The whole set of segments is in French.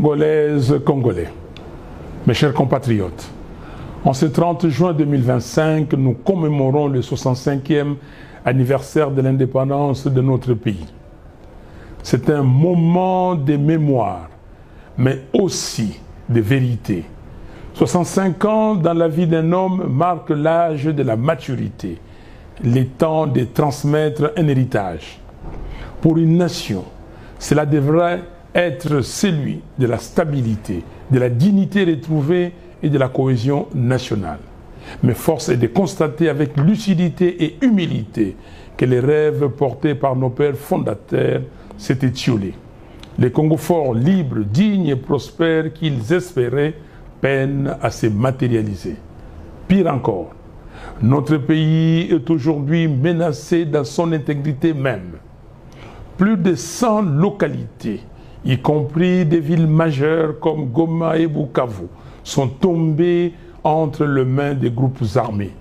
Congolaises, Congolais, mes chers compatriotes, en ce 30 juin 2025, nous commémorons le 65e anniversaire de l'indépendance de notre pays. C'est un moment de mémoire, mais aussi de vérité. 65 ans dans la vie d'un homme marque l'âge de la maturité, le temps de transmettre un héritage. Pour une nation, cela devrait être celui de la stabilité, de la dignité retrouvée et de la cohésion nationale. Mais force est de constater avec lucidité et humilité que les rêves portés par nos pères fondateurs s'étaient étiolés. Les Congo forts, libres, dignes et prospères qu'ils espéraient peinent à se matérialiser. Pire encore, notre pays est aujourd'hui menacé dans son intégrité même. Plus de 100 localités, y compris des villes majeures comme Goma et Bukavu, sont tombées entre les mains des groupes armés.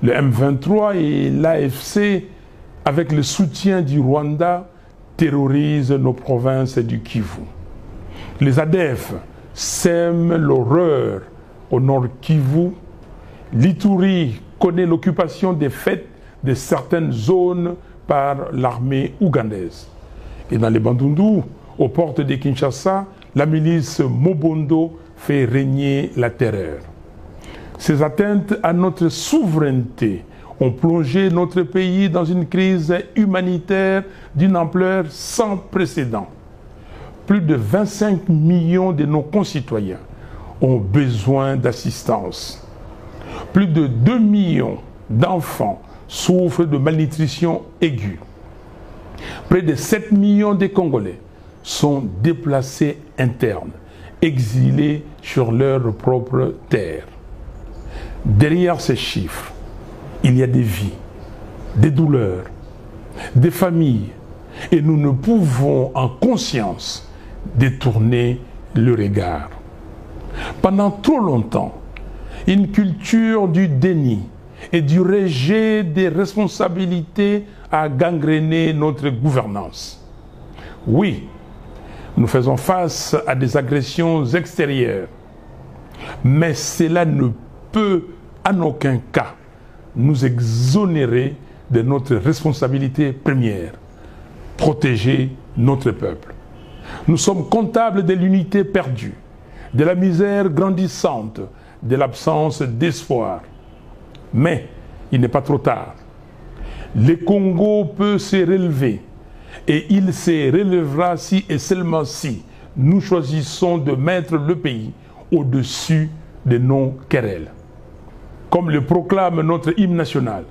Le M23 et l'AFC, avec le soutien du Rwanda, terrorisent nos provinces du Kivu. Les ADF sèment l'horreur au nord Kivu. L'Ituri connaît l'occupation des fêtes de certaines zones par l'armée ougandaise. Et dans les Bandundu, aux portes de Kinshasa, la milice Mobondo fait régner la terreur. Ces atteintes à notre souveraineté ont plongé notre pays dans une crise humanitaire d'une ampleur sans précédent. Plus de 25 millions de nos concitoyens ont besoin d'assistance. Plus de 2 millions d'enfants souffrent de malnutrition aiguë. Près de 7 millions de Congolais sont déplacés internes, exilés sur leur propre terre. Derrière ces chiffres, il y a des vies, des douleurs, des familles, et nous ne pouvons en conscience détourner le regard. Pendant trop longtemps, une culture du déni et du rejet des responsabilités a gangréné notre gouvernance. Oui, nous faisons face à des agressions extérieures, mais cela ne peut en aucun cas nous exonérer de notre responsabilité première, protéger notre peuple. Nous sommes comptables de l'unité perdue, de la misère grandissante, de l'absence d'espoir. Mais il n'est pas trop tard. Le Congo peut se relever et il se relèvera si et seulement si nous choisissons de mettre le pays au-dessus de nos querelles. Comme le proclame notre hymne national,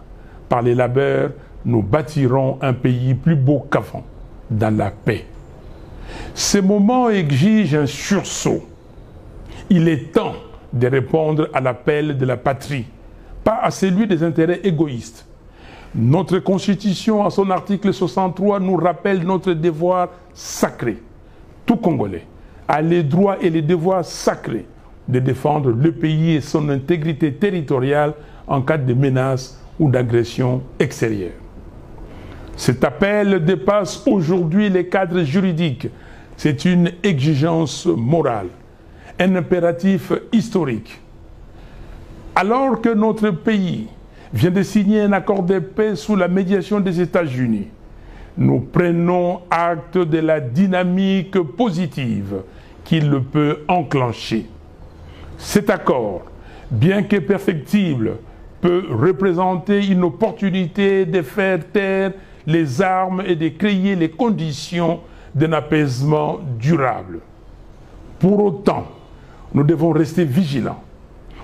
par les labeurs, nous bâtirons un pays plus beau qu'avant, dans la paix. Ce moment exige un sursaut. Il est temps de répondre à l'appel de la patrie, pas à celui des intérêts égoïstes. Notre Constitution, à son article 63, nous rappelle notre devoir sacré. Tout Congolais a les droits et les devoirs sacrés de défendre le pays et son intégrité territoriale en cas de menace ou d'agression extérieure. Cet appel dépasse aujourd'hui les cadres juridiques. C'est une exigence morale, un impératif historique. Alors que notre pays vient de signer un accord de paix sous la médiation des États-Unis, nous prenons acte de la dynamique positive qu'il peut enclencher. Cet accord, bien que perfectible, peut représenter une opportunité de faire taire les armes et de créer les conditions d'un apaisement durable. Pour autant, nous devons rester vigilants.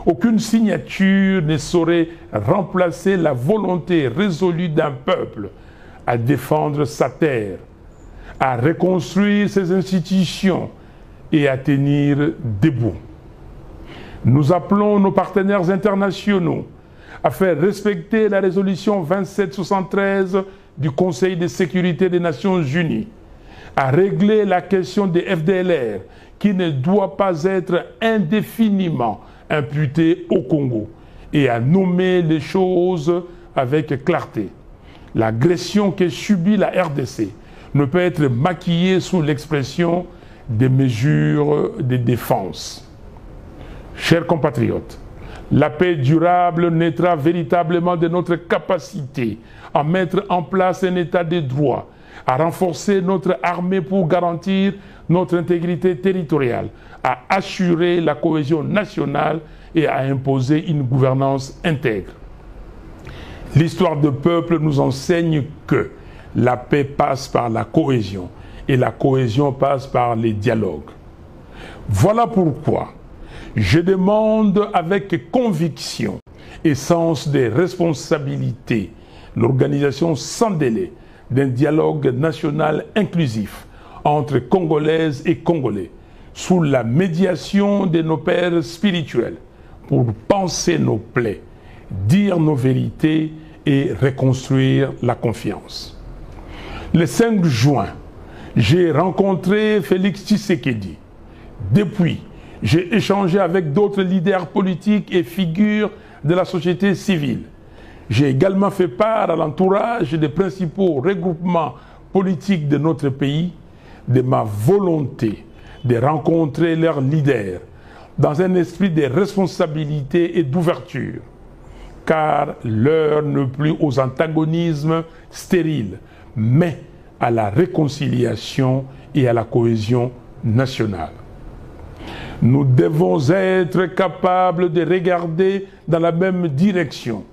Aucune signature ne saurait remplacer la volonté résolue d'un peuple à défendre sa terre, à reconstruire ses institutions et à tenir debout. Nous appelons nos partenaires internationaux à faire respecter la résolution 2773 du Conseil de sécurité des Nations Unies, à régler la question des FDLR qui ne doit pas être indéfiniment imputée au Congo et à nommer les choses avec clarté. L'agression que subit la RDC ne peut être maquillée sous l'expression des mesures de défense. Chers compatriotes, la paix durable naîtra véritablement de notre capacité à mettre en place un état de droit, à renforcer notre armée pour garantir notre intégrité territoriale, à assurer la cohésion nationale et à imposer une gouvernance intègre. L'histoire de peuple nous enseigne que la paix passe par la cohésion et la cohésion passe par les dialogues. Voilà pourquoi je demande avec conviction et sens des responsabilités l'organisation sans délai d'un dialogue national inclusif entre Congolaises et Congolais sous la médiation de nos pères spirituels pour penser nos plaies, dire nos vérités et reconstruire la confiance. Le 5 juin, j'ai rencontré Félix Tshisekedi. Depuis, j'ai échangé avec d'autres leaders politiques et figures de la société civile. J'ai également fait part à l'entourage des principaux regroupements politiques de notre pays de ma volonté de rencontrer leurs leaders dans un esprit de responsabilité et d'ouverture, car l'heure n'est plus aux antagonismes stériles, mais à la réconciliation et à la cohésion nationale. Nous devons être capables de regarder dans la même direction,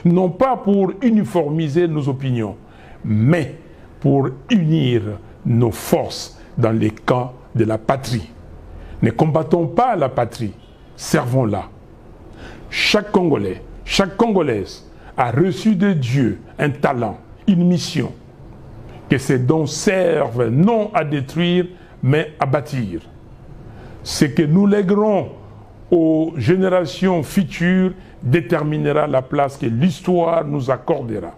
non pas pour uniformiser nos opinions, mais pour unir nos forces dans les camps de la patrie. Ne combattons pas la patrie, servons-la. Chaque Congolais, chaque Congolaise a reçu de Dieu un talent, une mission. Que ces dons servent non à détruire, mais à bâtir. Ce que nous léguerons aux générations futures déterminera la place que l'histoire nous accordera.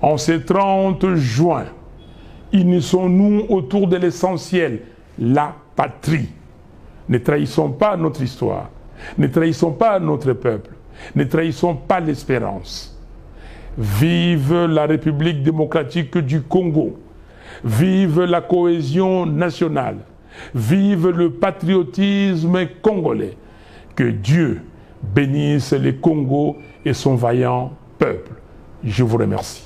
En ce 30 juin, unissons-nous autour de l'essentiel, la patrie. Ne trahissons pas notre histoire, ne trahissons pas notre peuple, ne trahissons pas l'espérance. Vive la République démocratique du Congo, vive la cohésion nationale, vive le patriotisme congolais. Que Dieu bénisse le Congo et son vaillant peuple. Je vous remercie.